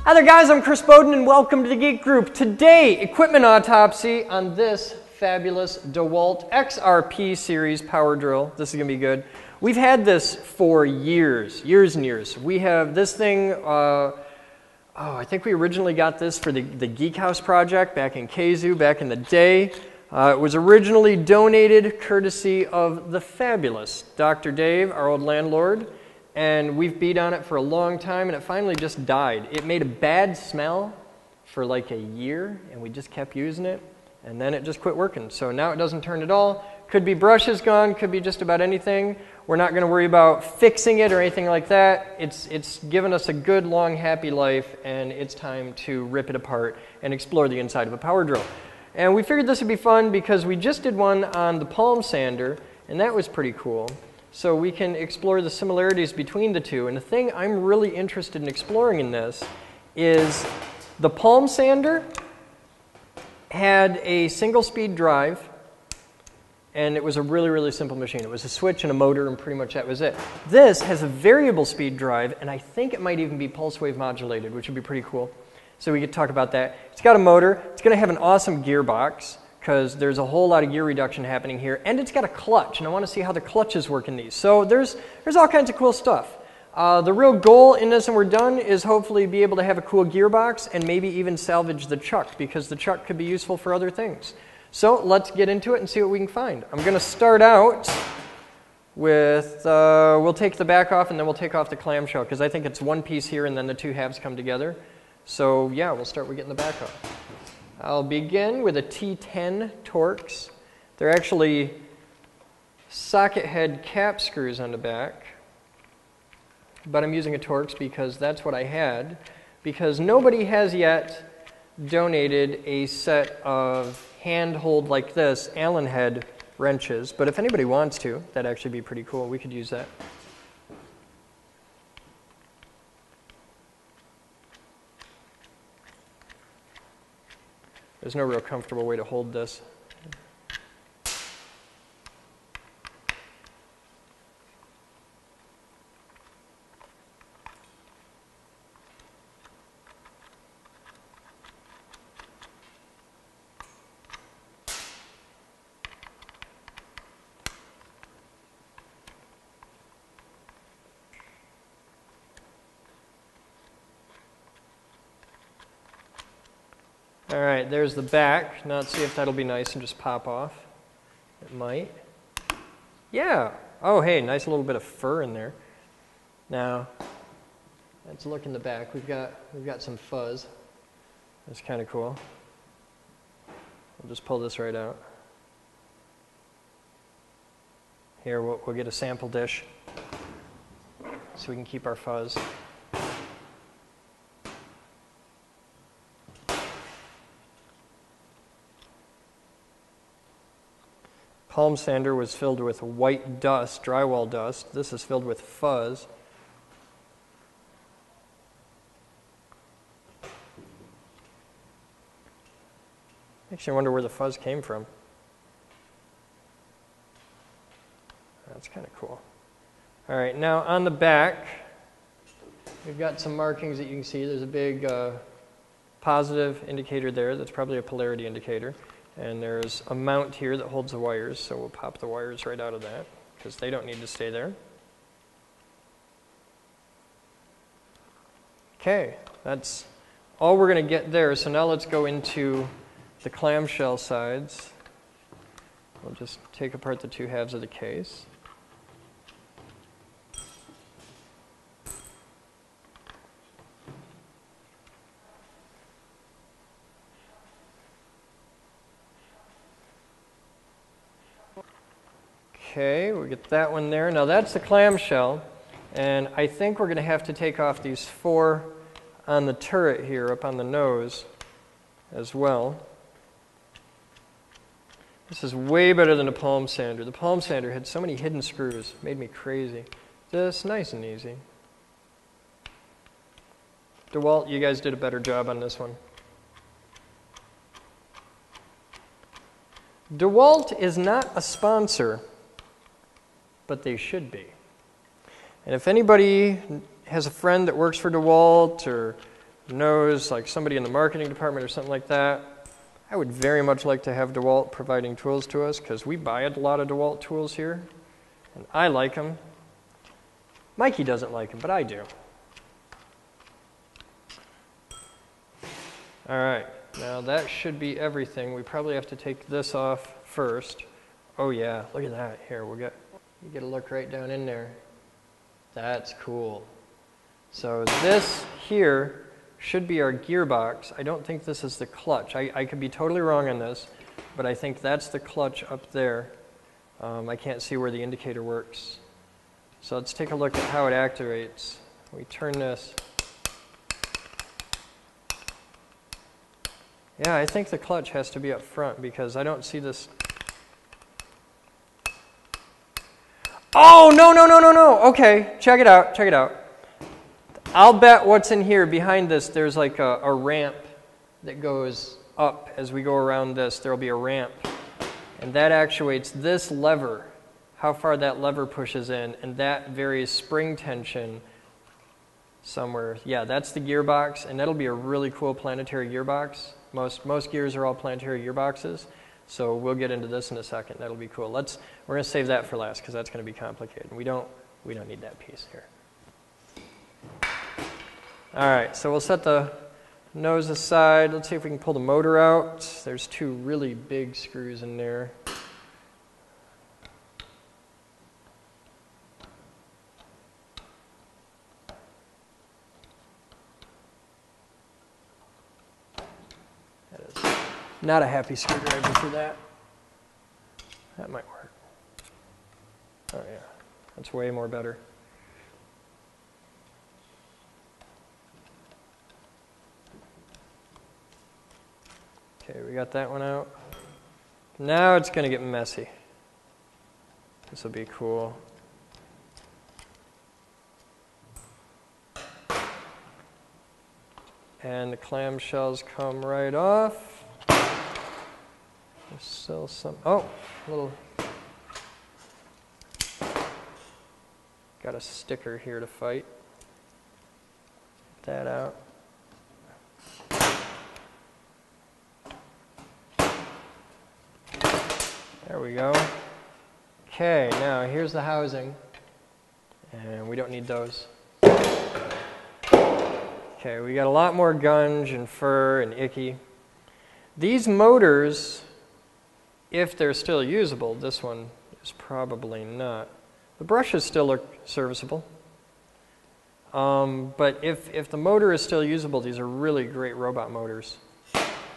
Hi there guys, I'm Chris Bowden and welcome to the Geek Group. Today, equipment autopsy on this fabulous Dewalt XRP series power drill. This is going to be good. We've had this for years and years. We have this thing, I think we originally got this for the Geek House project back in Kazoo, back in the day. It was originally donated courtesy of the fabulous Dr. Dave, our old landlord. And we've beat on it for a long time, and it finally just died. It made a bad smell for like a year, and we just kept using it, and then it just quit working. So now it doesn't turn at all. Could be brushes gone, could be just about anything. We're not going to worry about fixing it or anything like that. It's given us a good, long, happy life, and it's time to rip it apart and explore the inside of a power drill. And we figured this would be fun because we just did one on the palm sander, and that was pretty cool. So we can explore the similarities between the two. And the thing I'm really interested in exploring in this is the palm sander had a single speed drive, and it was a really, really simple machine. It was a switch and a motor, and pretty much that was it. This has a variable speed drive, and I think it might even be pulse wave modulated, which would be pretty cool. So we could talk about that. It's got a motor. It's going to have an awesome gearbox, because there's a whole lot of gear reduction happening here, and it's got a clutch, and I want to see how the clutches work in these. So there's all kinds of cool stuff. The real goal in this, and we're done, is hopefully be able to have a cool gearbox and maybe even salvage the chuck, because the chuck could be useful for other things. So let's get into it and see what we can find. I'm going to start out with, we'll take the back off and then we'll take off the clamshell, because I think it's one piece here and then the two halves come together. So yeah, we'll start with getting the back off. I'll begin with a T10 Torx. They're actually socket head cap screws on the back, but I'm using a Torx because that's what I had, because nobody has yet donated a set of handhold like this Allen head wrenches, but if anybody wants to, that'd actually be pretty cool. We could use that. There's no real comfortable way to hold this. All right, there's the back. Now let's see if that'll be nice and just pop off. It might. Yeah. Oh, hey, nice little bit of fur in there. Now, let's look in the back. We've got some fuzz. That's kind of cool. We'll just pull this right out. Here, we'll get a sample dish so we can keep our fuzz. Palm sander was filled with white dust, drywall dust. This is filled with fuzz. Makes you wonder where the fuzz came from. That's kind of cool. All right, now on the back, we've got some markings that you can see. There's a big positive indicator there. That's probably a polarity indicator. And there's a mount here that holds the wires, so we'll pop the wires right out of that, because they don't need to stay there. Okay, that's all we're going to get there. So now let's go into the clamshell sides. We'll just take apart the two halves of the case. Okay, we'll get that one there. Now that's the clamshell, and I think we're going to have to take off these four on the turret here up on the nose as well. This is way better than a palm sander. The palm sander had so many hidden screws, made me crazy. This nice and easy. Dewalt, you guys did a better job on this one. Dewalt is not a sponsor, but they should be. And if anybody has a friend that works for Dewalt or knows, like somebody in the marketing department or something like that, I would very much like to have Dewalt providing tools to us because we buy a lot of Dewalt tools here, and I like them. Mikey doesn't like them, but I do. All right, now that should be everything. We probably have to take this off first. Oh yeah, look at that. Here, you get a look right down in there. That's cool. So this here should be our gearbox. I don't think this is the clutch. I could be totally wrong on this, but I think that's the clutch up there. I can't see where the indicator works. So let's take a look at how it activates. We turn this. Yeah, I think the clutch has to be up front because I don't see this. Oh, no. Okay, check it out. I'll bet what's in here behind this, there's like a ramp that goes up as we go around this. There'll be a ramp. And that actuates this lever, how far that lever pushes in, and that varies spring tension somewhere. Yeah, that's the gearbox, and that'll be a really cool planetary gearbox. Most gears are all planetary gearboxes, so we'll get into this in a second. That'll be cool. We're going to save that for last because that's going to be complicated. We don't need that piece here. All right, so we'll set the nose aside. Let's see if we can pull the motor out. There's two really big screws in there. That is not a happy screwdriver for that. That might work. Oh yeah, that's way more better. Okay, we got that one out. Now it's going to get messy. This will be cool. And the clamshells come right off. There's still some, a little, got a sticker here to fight. Get that out. There we go. Okay, now here's the housing, and we don't need those. Okay, we got a lot more gunge and fur and icky. These motors, if they're still usable, this one is probably not. The brushes still look serviceable. But if the motor is still usable, these are really great robot motors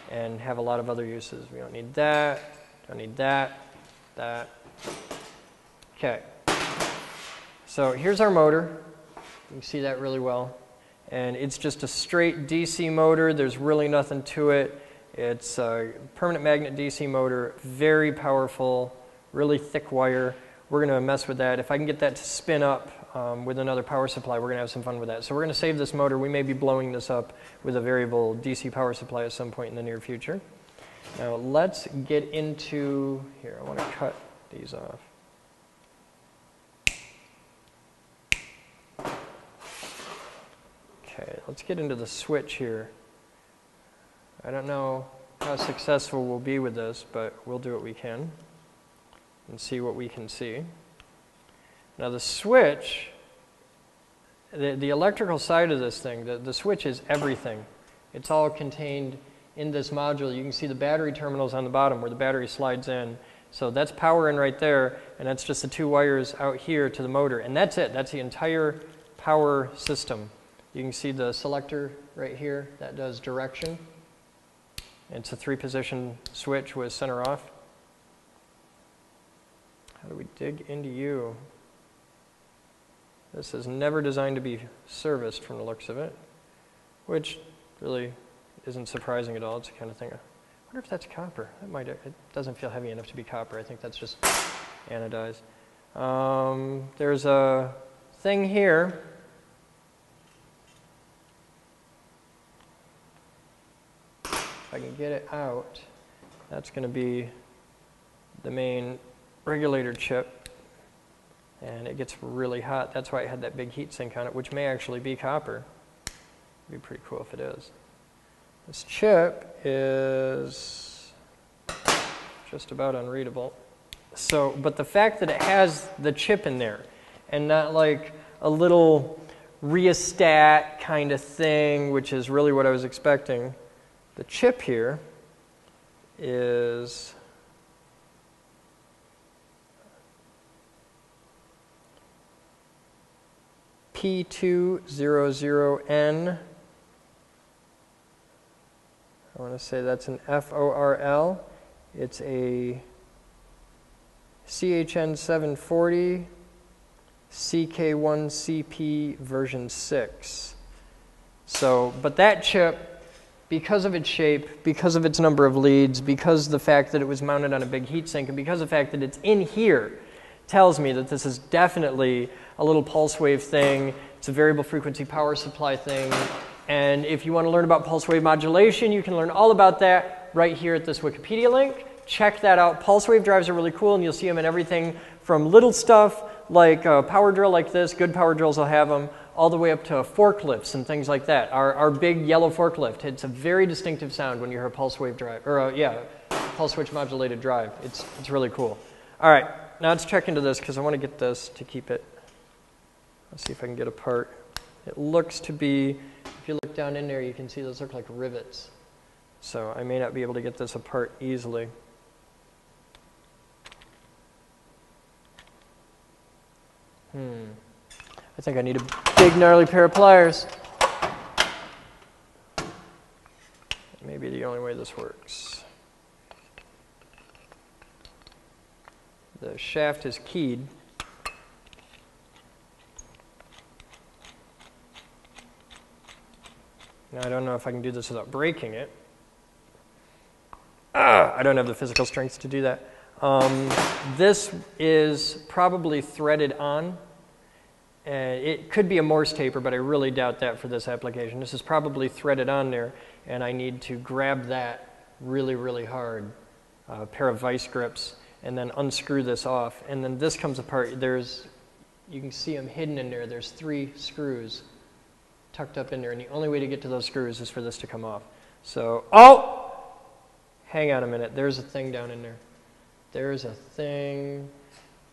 and have a lot of other uses. We don't need that. Don't need that. Okay. So here's our motor. You can see that really well. And it's just a straight DC motor. There's really nothing to it. It's a permanent magnet DC motor, very powerful, really thick wire. We're going to mess with that. If I can get that to spin up with another power supply, we're going to have some fun with that. So we're going to save this motor. We may be blowing this up with a variable DC power supply at some point in the near future. Now let's get into, here, I want to cut these off. Okay, let's get into the switch here. I don't know how successful we'll be with this, but we'll do what we can and see what we can see. Now the switch, the electrical side of this thing, the switch is everything. It's all contained in this module. You can see the battery terminals on the bottom where the battery slides in. So that's power in right there, and that's just the two wires out here to the motor. And that's it. That's the entire power system. You can see the selector right here. That does direction. It's a 3-position switch with center off. How do we dig into you? This is never designed to be serviced from the looks of it, which really isn't surprising at all. It's the kind of thing. I wonder if that's copper. It doesn't feel heavy enough to be copper. I think that's just anodized. There's a thing here. If I can get it out, that's going to be the main regulator chip. And it gets really hot. That's why it had that big heat sink on it, which may actually be copper. It'd be pretty cool if it is. This chip is just about unreadable. So, but the fact that it has the chip in there and not like a little rheostat kind of thing, which is really what I was expecting. The chip here is P200N. I want to say that's an FORL. It's a CHN740 CK1CP version 6. So, but that chip, because of its shape, because of its number of leads, because of the fact that it was mounted on a big heatsink, and because of the fact that it's in here, tells me that this is definitely a little pulse wave thing. It's a variable frequency power supply thing. And if you want to learn about pulse wave modulation, you can learn all about that right here at this Wikipedia link. Check that out. Pulse wave drives are really cool, and you'll see them in everything from little stuff like a power drill like this. Good power drills will have them, all the way up to forklifts and things like that. Our big yellow forklift, it's a very distinctive sound when you hear a pulse wave drive, or pulse switch modulated drive. It's really cool. All right, now let's check into this because I want to get this to keep it. Let's see if I can get a part. It looks to be, if you look down in there, you can see those look like rivets. So I may not be able to get this apart easily. I think I need a big gnarly pair of pliers. Maybe the only way this works. The shaft is keyed. Now I don't know if I can do this without breaking it. I don't have the physical strength to do that. This is probably threaded on. It could be a Morse taper, but I really doubt that for this application. This is probably threaded on there, and I need to grab that really, really hard, a pair of vice grips, and then unscrew this off. And then this comes apart. You can see them hidden in there. There's 3 screws tucked up in there, and the only way to get to those screws is for this to come off. So, hang on a minute. There's a thing down in there. There's a thing.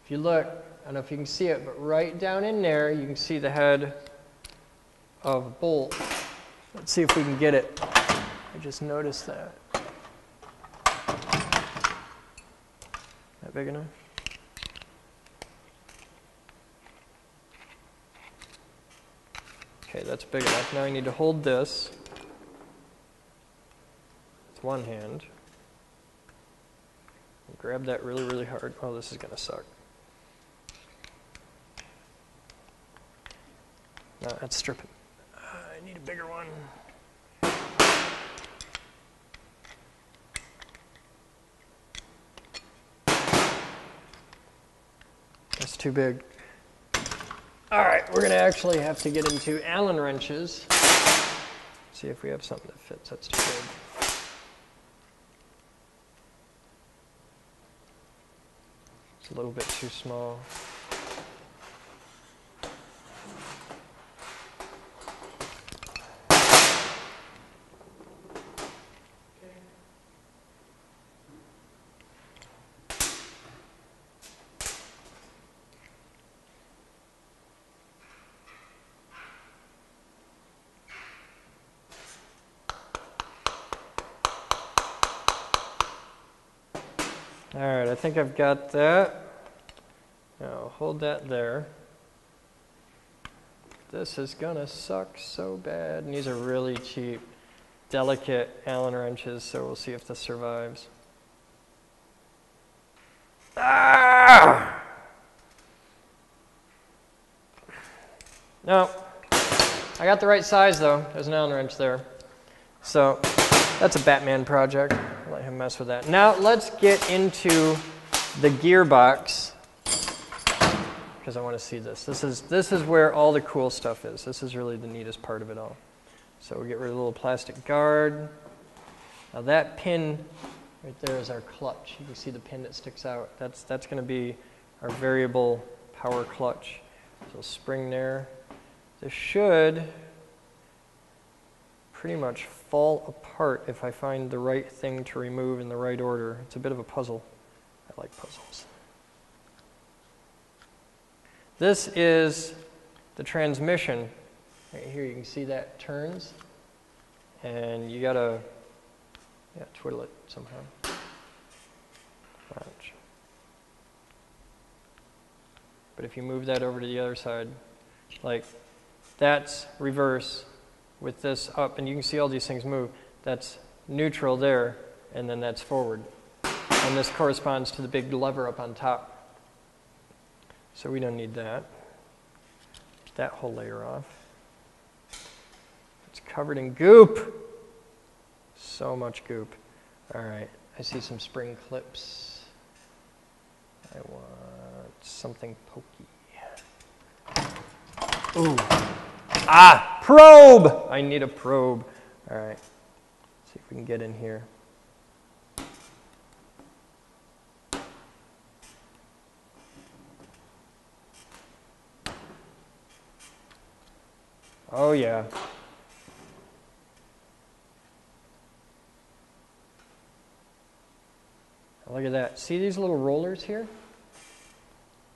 If you look, I don't know if you can see it, but right down in there, you can see the head of a bolt. Let's see if we can get it. I just noticed that. That big enough? Okay, that's big enough. Now I need to hold this with one hand. Grab that really, really hard. Oh, this is going to suck. No, that's stripping. I need a bigger one. That's too big. All right, we're going to actually have to get into Allen wrenches. See if we have something that fits. That's too big. It's a little bit too small. All right, I think I've got that. Now hold that there. This is gonna suck so bad. And these are really cheap, delicate Allen wrenches, so we'll see if this survives. Ah! No, I got the right size though. There's an Allen wrench there. So that's a Batman project. I'll let him mess with that. Now let's get into the gearbox because I want to see this. This is where all the cool stuff is. This is really the neatest part of it all. So we get rid of the little plastic guard. Now that pin right there is our clutch. You can see the pin that sticks out. That's going to be our variable power clutch. So spring there. This should pretty much fall apart if I find the right thing to remove in the right order. It's a bit of a puzzle. I like puzzles. This is the transmission. Right here you can see that turns, and you gotta twiddle it somehow. Watch. But if you move that over to the other side, like that's reverse with this up, and you can see all these things move. That's neutral there, and then that's forward. And this corresponds to the big lever up on top. So we don't need that. Get that whole layer off. It's covered in goop. So much goop. All right, I see some spring clips. I want something pokey. Ooh. Ah, probe! I need a probe. All right, let's see if we can get in here. Oh, yeah. Look at that. See these little rollers here?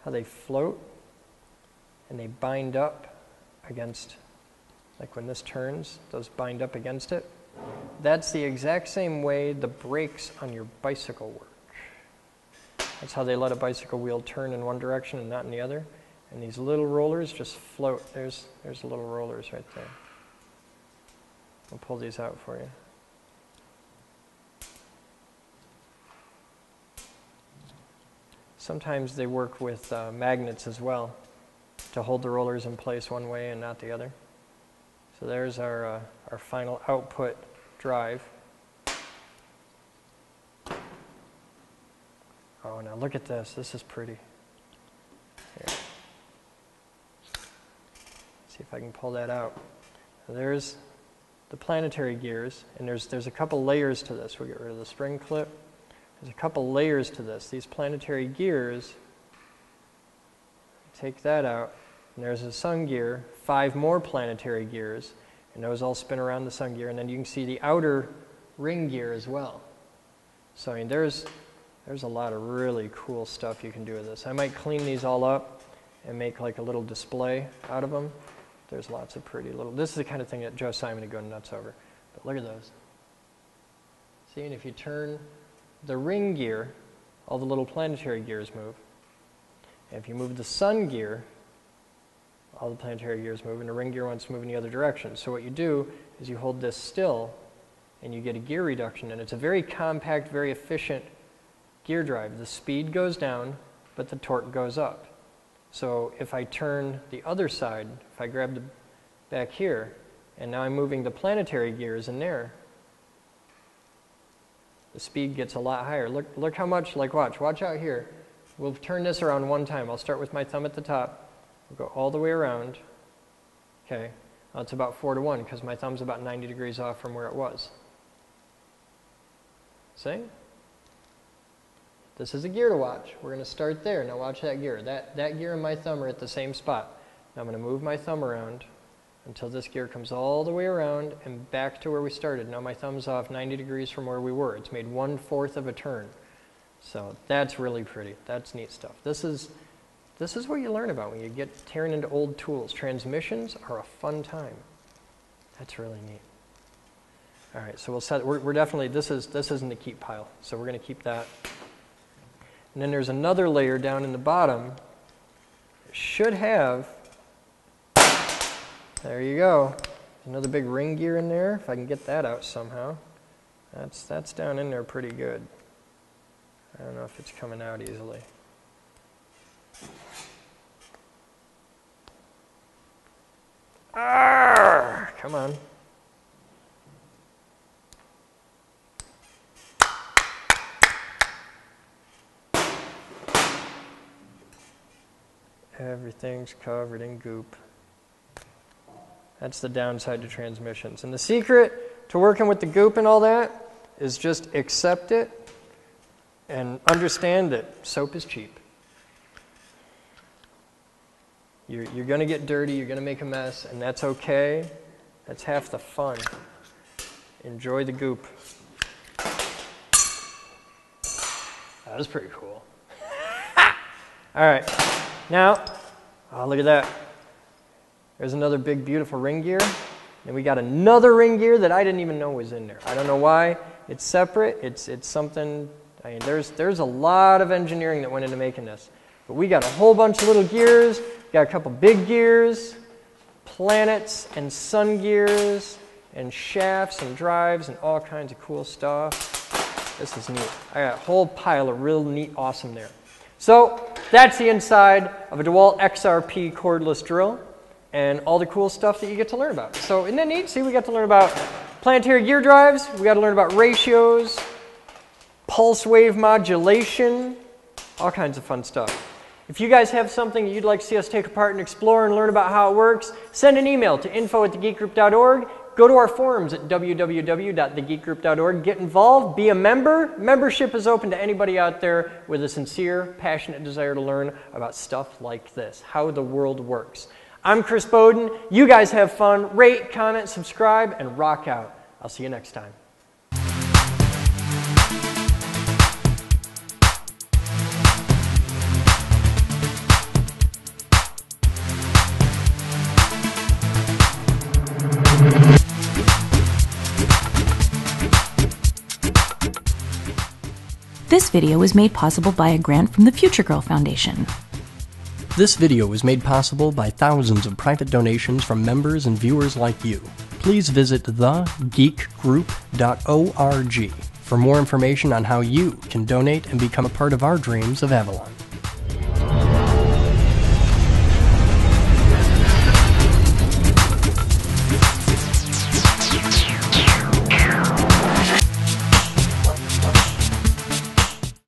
How they float and they bind up against, like when this turns, those bind up against it. That's the exact same way the brakes on your bicycle work. That's how they let a bicycle wheel turn in one direction and not in the other. And these little rollers just float. There's the little rollers right there. I'll pull these out for you. Sometimes they work with magnets as well to hold the rollers in place one way and not the other. So there's our final output drive. Oh, now look at this. This is pretty. Here. See if I can pull that out. So there's the planetary gears, and there's a couple layers to this. We'll get rid of the spring clip. There's a couple layers to this. These planetary gears, take that out, and there's a sun gear, 5 more planetary gears, and those all spin around the sun gear, and then you can see the outer ring gear as well. So I mean, there's a lot of really cool stuff you can do with this. I might clean these all up and make like a little display out of them. There's lots of pretty little, this is the kind of thing that Joe Simon would go nuts over. But look at those. See, and if you turn the ring gear, all the little planetary gears move. And if you move the sun gear, all the planetary gears move, and the ring gear wants to move in the other direction. So what you do is you hold this still, and you get a gear reduction, and it's a very compact, very efficient gear drive. The speed goes down, but the torque goes up. So if I turn the other side, if I grab the back here, and now I'm moving the planetary gears in there, the speed gets a lot higher. Look how much, like watch out here. We'll turn this around one time. I'll start with my thumb at the top. We'll go all the way around. Okay, well, it's about 4 to 1 because my thumb's about 90 degrees off from where it was. See? This is a gear to watch. We're going to start there. Now watch that gear. That gear and my thumb are at the same spot. Now I'm going to move my thumb around until this gear comes all the way around and back to where we started. Now my thumb's off 90 degrees from where we were. It's made 1/4 of a turn. So that's really pretty. That's neat stuff. This is what you learn about when you get tearing into old tools. Transmissions are a fun time. That's really neat. All right, so we'll set. We're definitely this isn't the keep pile, so we're going to keep that. And then there's another layer down in the bottom. It should have. There you go. Another big ring gear in there. If I can get that out somehow. That's down in there pretty good. I don't know if it's coming out easily. Arrgh! Come on. Everything's covered in goop. That's the downside to transmissions. And the secret to working with the goop and all that is just accept it and understand that soap is cheap. You're going to get dirty, you're going to make a mess, and that's okay. That's half the fun. Enjoy the goop. That was pretty cool. All right, now, oh, look at that. There's another big, beautiful ring gear. And we got another ring gear that I didn't even know was in there. I don't know why. It's separate. It's something, I mean, there's a lot of engineering that went into making this. But we got a whole bunch of little gears. Got a couple big gears, planets and sun gears, and shafts and drives and all kinds of cool stuff. This is neat. I got a whole pile of real neat awesome there. So that's the inside of a Dewalt XRP cordless drill and all the cool stuff that you get to learn about. So isn't that neat? See, we got to learn about planetary gear drives. We got to learn about ratios, pulse wave modulation, all kinds of fun stuff. If you guys have something that you'd like to see us take apart and explore and learn about how it works, send an email to info@thegeekgroup.org. Go to our forums at www.thegeekgroup.org. Get involved. Be a member. Membership is open to anybody out there with a sincere, passionate desire to learn about stuff like this, how the world works. I'm Chris Bowden. You guys have fun. Rate, comment, subscribe, and rock out. I'll see you next time. This video was made possible by a grant from the Future Girl Foundation. This video was made possible by thousands of private donations from members and viewers like you. Please visit thegeekgroup.org for more information on how you can donate and become a part of our dreams of Avalon.